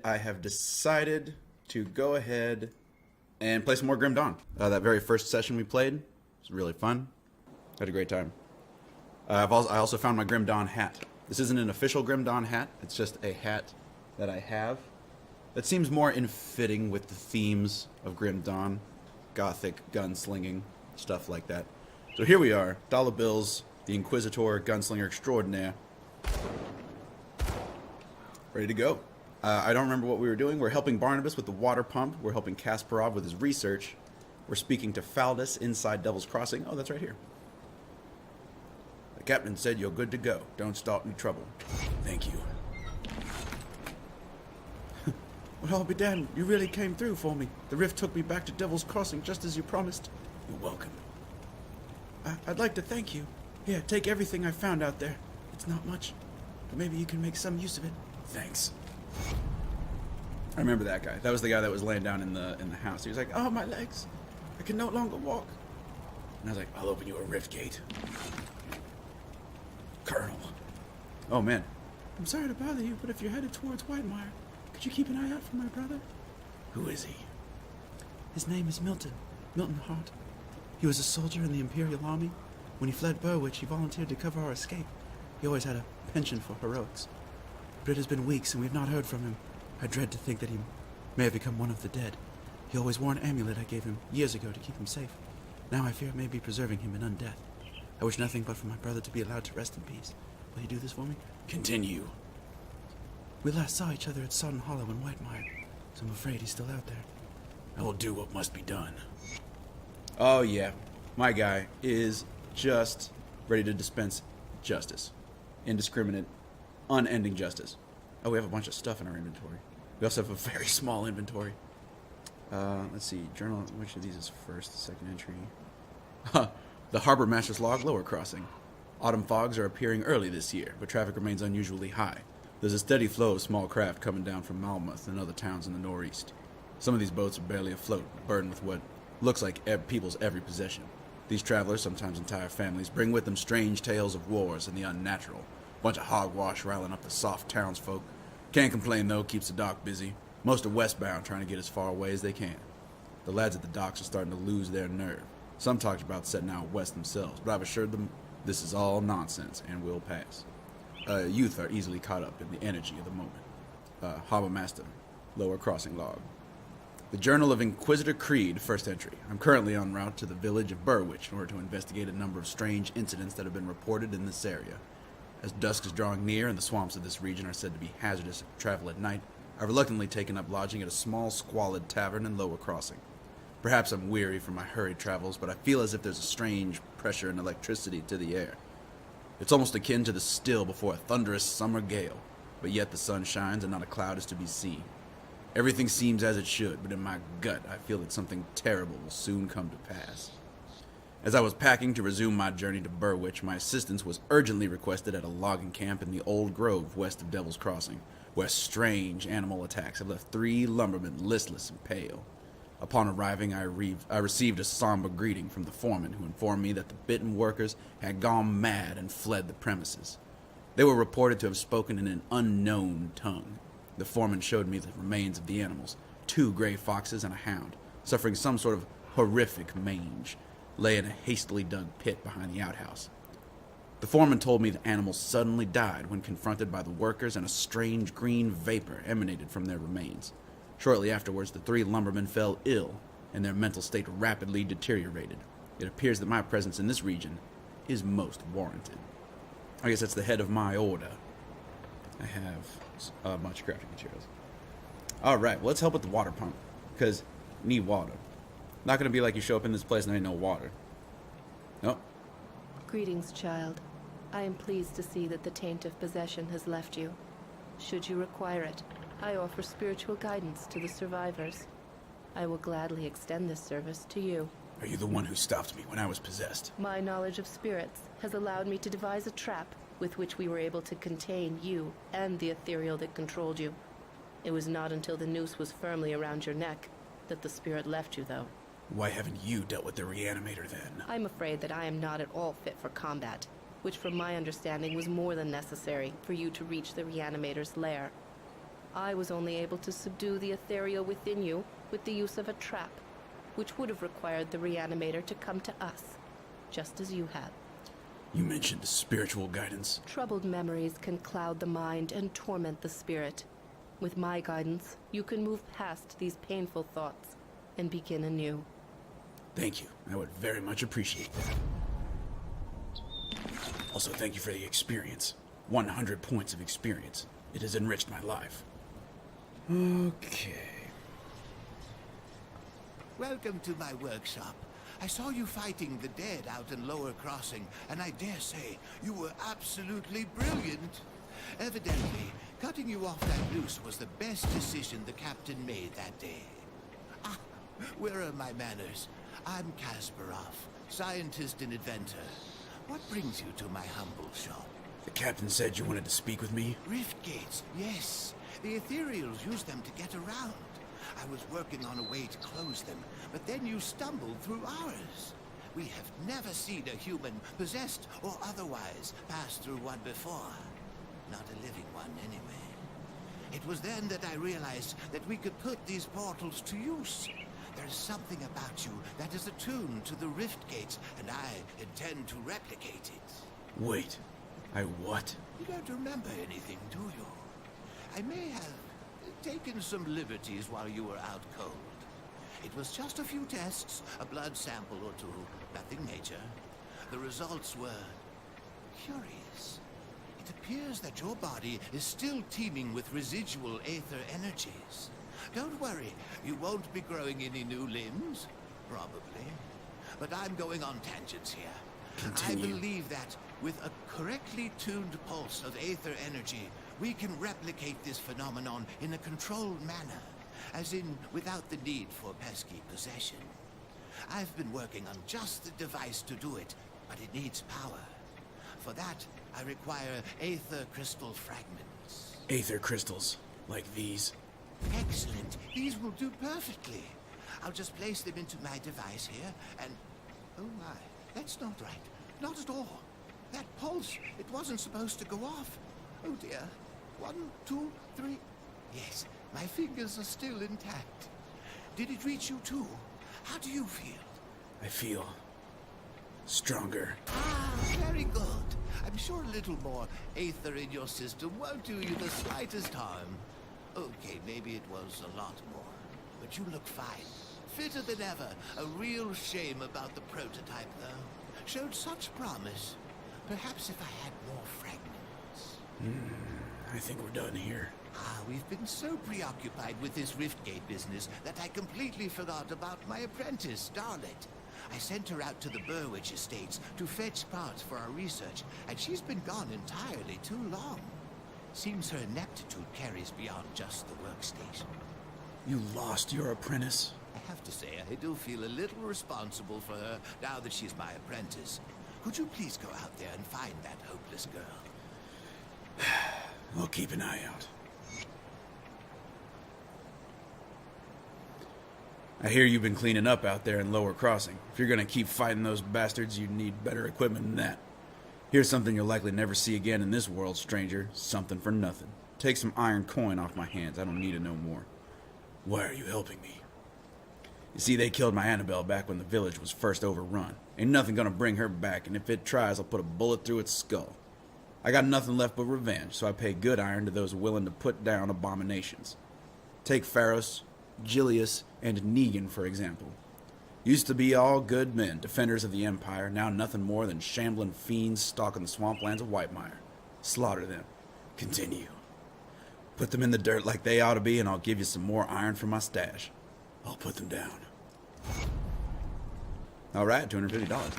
I have decided to go ahead and play some more Grim Dawn. That very first session we played was really fun. Had a great time. I also found my Grim Dawn hat. This isn't an official Grim Dawn hat. It's just a hat that I have that seems more in fitting with the themes of Grim Dawn. Gothic, gunslinging, stuff like that. So here we are, DollaBilz, the Inquisitor, gunslinger extraordinaire. Ready to go. I don't remember what we were doing. We're helping Barnabas with the water pump. We're helping Kasparov with his research. We're speaking to Faldus inside Devil's Crossing. Oh, that's right here. The captain said you're good to go. Don't start any trouble. Thank you. Well, I'll be damned. You really came through for me. The rift took me back to Devil's Crossing just as you promised. You're welcome. I'd like to thank you. Here, take everything I found out there. It's not much, but maybe you can make some use of it. Thanks. I remember that guy. That was the guy that was laying down in the house. He was like, "Oh, my legs. I can no longer walk." And I was like, "I'll open you a rift gate." Colonel. Oh, man. I'm sorry to bother you, but if you're headed towards Whitemire, could you keep an eye out for my brother? Who is he? His name is Milton. Milton Hart. He was a soldier in the Imperial Army. When he fled Burwich, he volunteered to cover our escape. He always had a penchant for heroics. But it has been weeks, and we've not heard from him. I dread to think that he may have become one of the dead. He always wore an amulet I gave him years ago to keep him safe. Now I fear it may be preserving him in undeath. I wish nothing but for my brother to be allowed to rest in peace. Will you do this for me? Continue. We last saw each other at Sodden Hollow in Whitemire, so I'm afraid he's still out there. I will do what must be done. Oh yeah, my guy is just ready to dispense justice. Indiscriminate, unending justice. Oh, we have a bunch of stuff in our inventory. We also have a very small inventory. Let's see, journal, which of these is first, second entry? The Harbor Master's Log, Lower Crossing. Autumn fogs are appearing early this year, but traffic remains unusually high. There's a steady flow of small craft coming down from Malmouth and other towns in the northeast. Some of these boats are barely afloat, burdened with what looks like people's every possession. These travelers, sometimes entire families, bring with them strange tales of wars and the unnatural. Bunch of hogwash riling up the soft townsfolk. Can't complain though, keeps the dock busy. Most are westbound, trying to get as far away as they can. The lads at the docks are starting to lose their nerve. Some talked about setting out west themselves, but I've assured them this is all nonsense and will pass. Youth are easily caught up in the energy of the moment. Harbor Master, Lower Crossing Log. The Journal of Inquisitor Creed, first entry. I'm currently en route to the village of Burwich in order to investigate a number of strange incidents that have been reported in this area. As dusk is drawing near and the swamps of this region are said to be hazardous to travel at night, I've reluctantly taken up lodging at a small, squalid tavern in Lower Crossing. Perhaps I'm weary from my hurried travels, but I feel as if there's a strange pressure and electricity to the air. It's almost akin to the still before a thunderous summer gale, but yet the sun shines and not a cloud is to be seen. Everything seems as it should, but in my gut I feel that something terrible will soon come to pass. As I was packing to resume my journey to Burwich, my assistance was urgently requested at a logging camp in the old grove west of Devil's Crossing, where strange animal attacks have left 3 lumbermen listless and pale. Upon arriving, I received a somber greeting from the foreman, who informed me that the bitten workers had gone mad and fled the premises. They were reported to have spoken in an unknown tongue. The foreman showed me the remains of the animals, 2 gray foxes and a hound, suffering some sort of horrific mange, lay in a hastily dug pit behind the outhouse. The foreman told me the animals suddenly died when confronted by the workers, and a strange green vapor emanated from their remains. Shortly afterwards, the 3 lumbermen fell ill, and their mental state rapidly deteriorated. It appears that my presence in this region is most warranted. I guess that's the head of my order. I have a bunch of crafting materials. Alright, well, let's help with the water pump, because we need water. Not going to be like you show up in this place and there ain't no water. Nope. Greetings, child. I am pleased to see that the taint of possession has left you. Should you require it, I offer spiritual guidance to the survivors. I will gladly extend this service to you. Are you the one who stopped me when I was possessed? My knowledge of spirits has allowed me to devise a trap with which we were able to contain you and the ethereal that controlled you. It was not until the noose was firmly around your neck that the spirit left you, though. Why haven't you dealt with the reanimator then? I'm afraid that I am not at all fit for combat, which from my understanding was more than necessary for you to reach the reanimator's lair. I was only able to subdue the ethereal within you with the use of a trap, which would have required the reanimator to come to us, just as you have. You mentioned spiritual guidance. Troubled memories can cloud the mind and torment the spirit. With my guidance, you can move past these painful thoughts and begin anew. Thank you. I would very much appreciate that. Also, thank you for the experience. 100 points of experience. It has enriched my life. Okay. Welcome to my workshop. I saw you fighting the dead out in Lower Crossing, and I dare say you were absolutely brilliant. Evidently, cutting you off that noose was the best decision the captain made that day. Ah, where are my manners? I'm Kasparov, scientist and inventor. What brings you to my humble shop? The captain said you wanted to speak with me. Rift gates, yes. The ethereals use them to get around. I was working on a way to close them, but then you stumbled through ours. We have never seen a human, possessed or otherwise, pass through one before. Not a living one, anyway. It was then that I realized that we could put these portals to use. There is something about you that is attuned to the rift gates, and I intend to replicate it. Wait, I what? You don't remember anything, do you? I may have taken some liberties while you were out cold. It was just a few tests, a blood sample or two, nothing major. The results were curious. It appears that your body is still teeming with residual aether energies. Don't worry, you won't be growing any new limbs, probably. But I'm going on tangents here. Continue. I believe that with a correctly tuned pulse of aether energy, we can replicate this phenomenon in a controlled manner, as in without the need for pesky possession. I've been working on just the device to do it, but it needs power. For that, I require aether crystal fragments. Aether crystals, like these. Excellent. These will do perfectly. I'll just place them into my device here, and... Oh my, that's not right. Not at all. That pulse, it wasn't supposed to go off. Oh dear. 1, 2, 3... Yes, my fingers are still intact. Did it reach you too? How do you feel? I feel stronger. Ah, very good. I'm sure a little more aether in your system won't do you the slightest harm. Okay, maybe it was a lot more. But you look fine. Fitter than ever. A real shame about the prototype, though. Showed such promise. Perhaps if I had more fragments. I think we're done here. Ah, we've been so preoccupied with this Riftgate business that I completely forgot about my apprentice, Starlet. I sent her out to the Burwich estates to fetch parts for our research, and she's been gone entirely too long. Seems her ineptitude carries beyond just the workstation. You lost your apprentice? I have to say, I do feel a little responsible for her now that she's my apprentice. Could you please go out there and find that hopeless girl? I'll keep an eye out. I hear you've been cleaning up out there in Lower Crossing. If you're gonna keep fighting those bastards, you need better equipment than that. Here's something you'll likely never see again in this world, stranger. Something for nothing. Take some iron coin off my hands. I don't need to know more. Why are you helping me? You see, they killed my Annabelle back when the village was first overrun. Ain't nothing gonna bring her back, and if it tries, I'll put a bullet through its skull. I got nothing left but revenge, so I pay good iron to those willing to put down abominations. Take Pharos, Gilius, and Negan, for example. Used to be all good men, defenders of the Empire, now nothing more than shambling fiends stalking the swamplands of Whitemire. Slaughter them. Continue. Put them in the dirt like they ought to be, and I'll give you some more iron for my stash. I'll put them down. Alright, $250. Nice.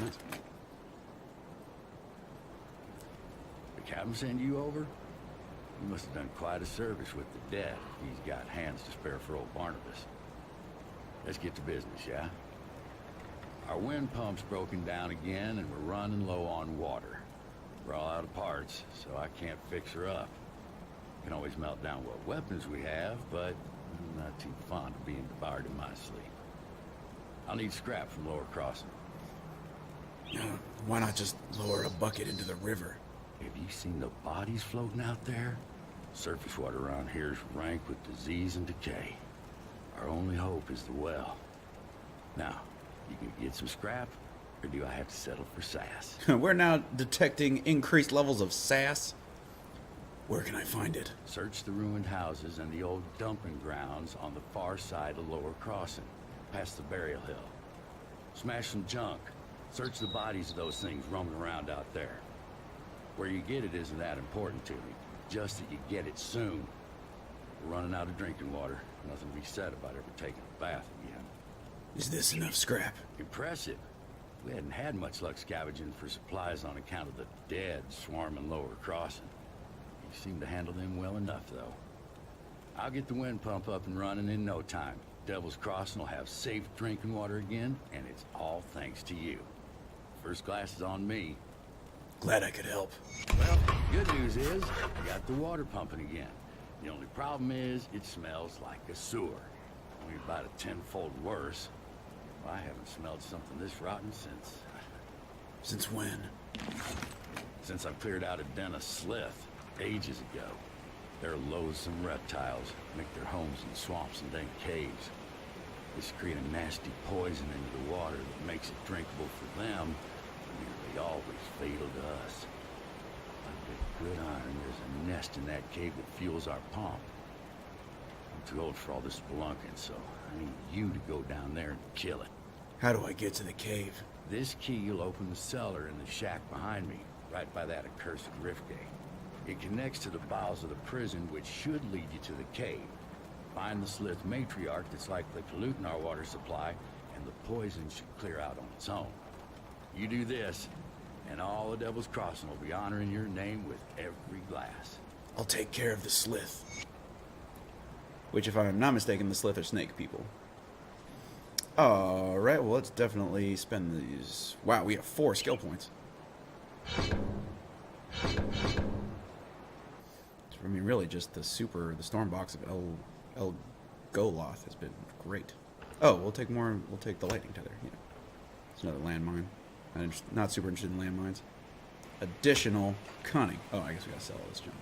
The captain send you over? You must have done quite a service with the dead if he's got hands to spare for old Barnabas. Let's get to business, yeah? Our wind pump's broken down again, and we're running low on water. We're all out of parts, so I can't fix her up. Can always melt down what weapons we have, but I'm not too fond of being devoured in my sleep. I'll need scrap from Lower Crossing. Why not just lower a bucket into the river? Have you seen the bodies floating out there? Surface water around here is rank with disease and decay. Our only hope is the well. Now, you can get some scrap, or do I have to settle for sass? We're now detecting increased levels of sass. Where can I find it? Search the ruined houses and the old dumping grounds on the far side of Lower Crossing, past the burial hill. Smash some junk. Search the bodies of those things roaming around out there. Where you get it isn't that important to me. Just that you get it soon. We're running out of drinking water. Nothing to be said about ever taking a bath again. Is this enough scrap? Impressive. We hadn't had much luck scavenging for supplies on account of the dead swarming Lower Crossing. You seem to handle them well enough, though. I'll get the wind pump up and running in no time. Devil's Crossing will have safe drinking water again, and it's all thanks to you. First glass is on me. Glad I could help. Well, good news is, we got the water pumping again. The only problem is, it smells like a sewer. Only about a tenfold worse. Well, I haven't smelled something this rotten since... Since when? Since I cleared out a den of slith, ages ago. They're loathsome reptiles, make their homes in swamps and dank caves. They secrete a nasty poison into the water that makes it drinkable for them, nearly always fatal to us. I bet good iron there's a nest in that cave that fuels our pump. I'm too old for all this spelunking, so I need you to go down there and kill it. How do I get to the cave? This key will open the cellar in the shack behind me, right by that accursed rift gate. It connects to the bowels of the prison, which should lead you to the cave. Find the Slith matriarch that's likely polluting our water supply, and the poison should clear out on its own. You do this, and all the Devil's Crossing will be honoring your name with every glass. I'll take care of the Slith. Which, if I'm not mistaken, the Slith are snake people. Alright, well, let's definitely spend these. Wow, we have 4 skill points. I mean, really, just the storm box of El Goloth has been great. Oh, we'll take more. We'll take the lightning tether. Yeah, it's another landmine. Not super interested in landmines. Additional cunning. Oh, I guess we gotta sell all this junk.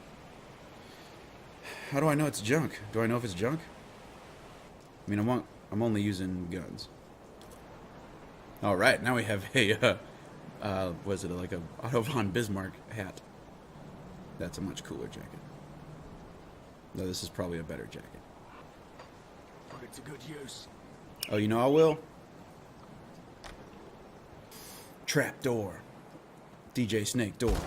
How do I know it's junk? Do I know if it's junk? I mean, I'm only using guns. All right, now we have a was it like a Otto von Bismarck hat? That's a much cooler jacket. No, this is probably a better jacket. Put it to good use. Oh, you know I will? Trap door. DJ Snake door.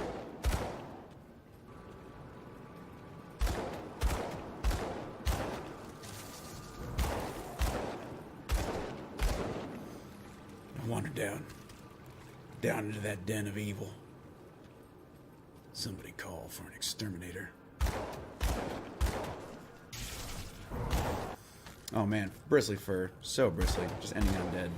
I wander down into that den of evil. Somebody call for an exterminator. Oh man, bristly fur. So bristly. Just ending up dead.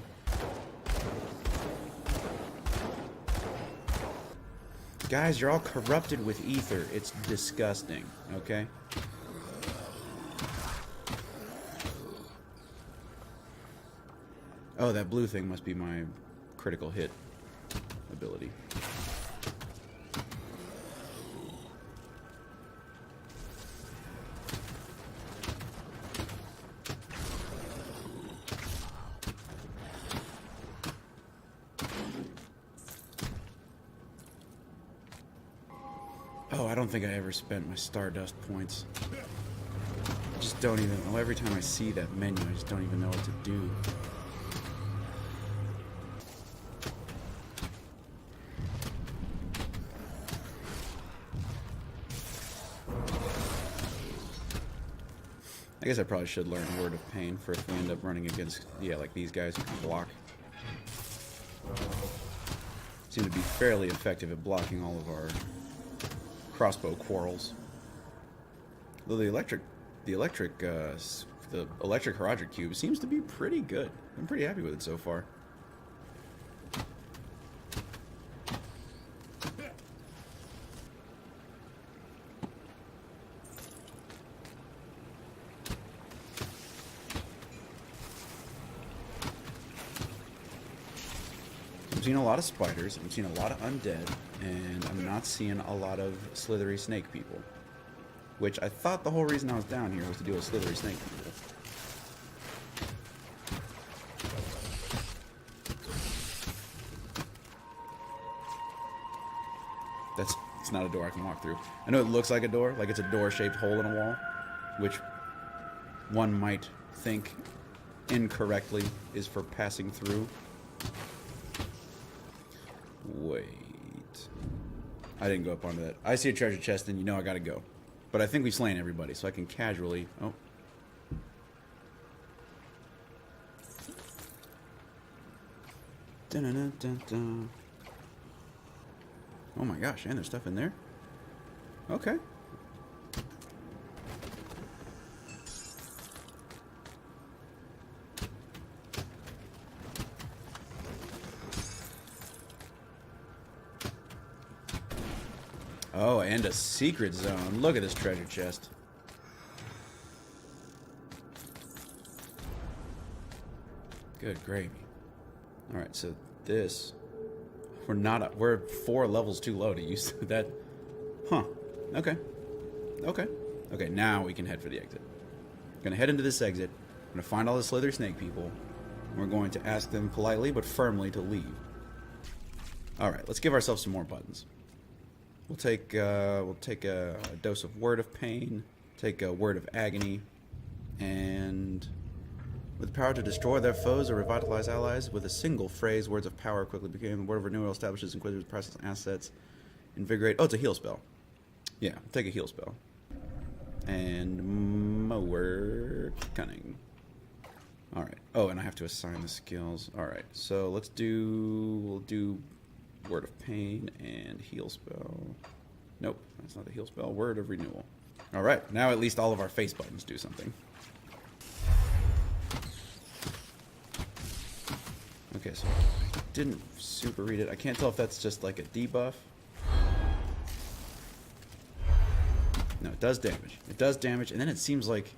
Guys, you're all corrupted with ether. It's disgusting, okay? Oh, that blue thing must be my critical hit ability. Oh, I don't think I ever spent my Stardust points. I just don't even know. Every time I see that menu, I just don't even know what to do. I guess I probably should learn Word of Pain for if we end up running against, yeah, like these guys who can block. Seem to be fairly effective at blocking all of our crossbow quarrels. Though the electric Herodric cube seems to be pretty good. I'm pretty happy with it so far. I'm seeing a lot of spiders, I'm seeing a lot of undead, and I'm not seeing a lot of slithery snake people. which I thought the whole reason I was down here was to deal with slithery snake people. It's not a door I can walk through. I know it looks like a door, like it's a door-shaped hole in a wall, which one might think incorrectly is for passing through. Wait. I didn't go up onto that. I see a treasure chest and you know I gotta go. But I think we've slain everybody, so I can casually... Oh. Dun-dun-dun-dun-dun. Oh my gosh, and there's stuff in there? Okay. Oh, and a secret zone. Look at this treasure chest. Good gravy. Alright, so this... We're 4 levels too low to use that. Huh. Okay. Okay. Okay, now we can head for the exit. Gonna head into this exit. I'm gonna find all the slithery snake people. We're going to ask them politely but firmly to leave. Alright, let's give ourselves some more buttons. We'll take a dose of Word of Pain, take a Word of Agony, and with the power to destroy their foes or revitalize allies with a single phrase, Words of Power quickly became Word of Renewal, establishes Inquisitor's process assets, invigorate. Oh, it's a heal spell. Yeah, we'll take a heal spell. And Mower Cunning. Alright. Oh, and I have to assign the skills. Alright, so we'll do Word of Pain and heal spell. Nope, that's not the heal spell. Word of Renewal. Alright, now at least all of our face buttons do something. Okay, so I didn't super read it. I can't tell if that's just like a debuff. No, it does damage. It does damage, and then it seems like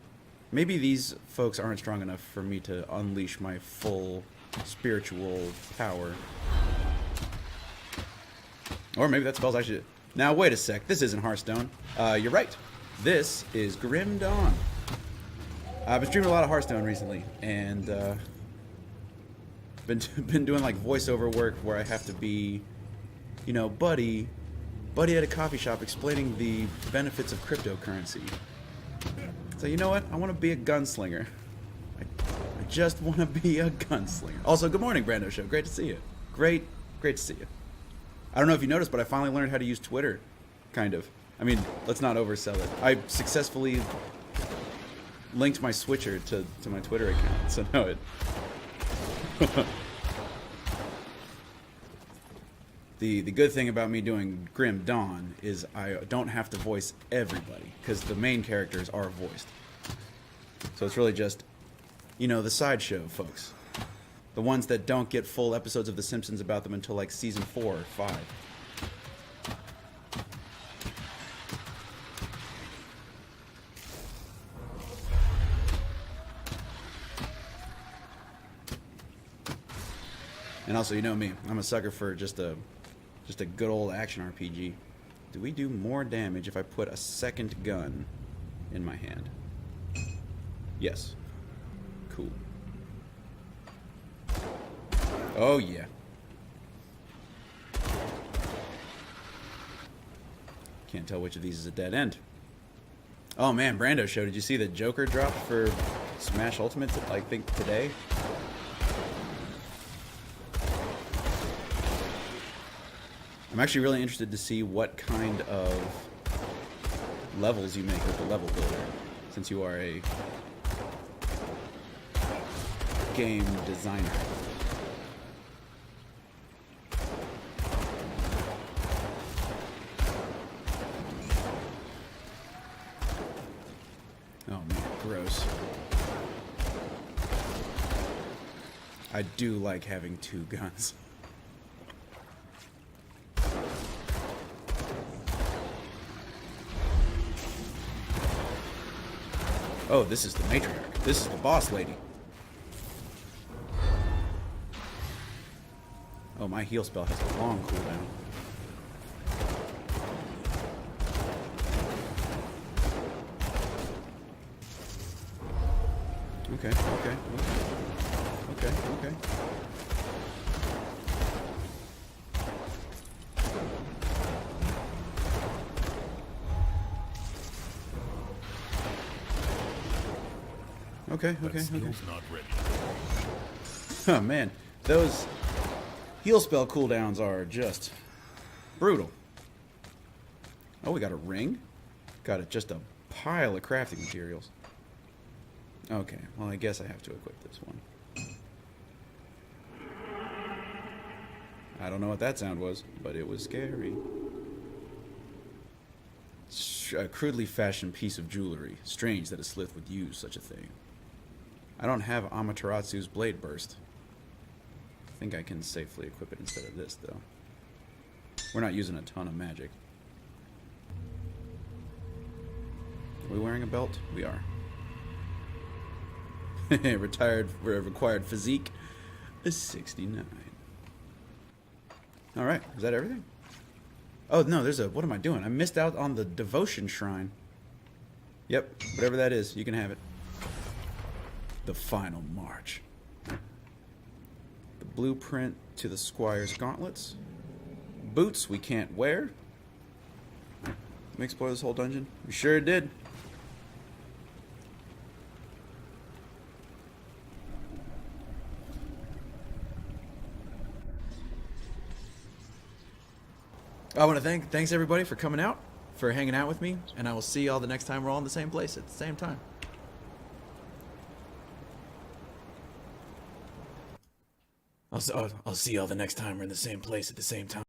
maybe these folks aren't strong enough for me to unleash my full spiritual power. Or maybe that spell's actually... Now, wait a sec. This isn't Hearthstone. You're right. This is Grim Dawn. I've been streaming a lot of Hearthstone recently, and been doing like voiceover work where I have to be, you know, buddy at a coffee shop explaining the benefits of cryptocurrency. So you know what? I want to be a gunslinger. I just want to be a gunslinger. Also, good morning, Brando Show. Great to see you. Great to see you. I don't know if you noticed, but I finally learned how to use Twitter. Kind of. I mean, let's not oversell it. I successfully linked my switcher to my Twitter account, so now it... The good thing about me doing Grim Dawn is I don't have to voice everybody, because the main characters are voiced. So it's really just, you know, the sideshow folks. The ones that don't get full episodes of The Simpsons about them until like season 4 or 5. And also, you know me, I'm a sucker for just a good old action RPG. Do we do more damage if I put a second gun in my hand? Yes. Cool. Oh, yeah. Can't tell which of these is a dead end. Oh, man, Brando Show. Did you see the Joker drop for Smash Ultimate, I think, today? I'm actually really interested to see what kind of levels you make with the level builder, since you are a game designer. Oh man, gross. I do like having 2 guns. Oh, this is the matriarch. This is the boss lady. Oh, my heal spell has a long cooldown. Okay, okay, okay, okay. Okay, okay, okay. Skill's not ready. Oh man, those heal spell cooldowns are just brutal. Oh, we got a ring. Got just a pile of crafting materials. Okay, well I guess I have to equip this one. I don't know what that sound was, but it was scary. A crudely fashioned piece of jewelry. Strange that a Slith would use such a thing. I don't have Amateratsu's Blade Burst. I think I can safely equip it instead of this, though. We're not using a ton of magic. Are we wearing a belt? We are. Required physique is 69. Alright, is that everything? Oh, no, there's a... What am I doing? I missed out on the devotion shrine. Yep, whatever that is, you can have it. The final march. The blueprint to the squire's gauntlets. Boots we can't wear. Let me explore this whole dungeon. We sure did. I want to thanks everybody for coming out, for hanging out with me, and I will see y'all the next time we're all in the same place at the same time. I'll see y'all the next time we're in the same place at the same time.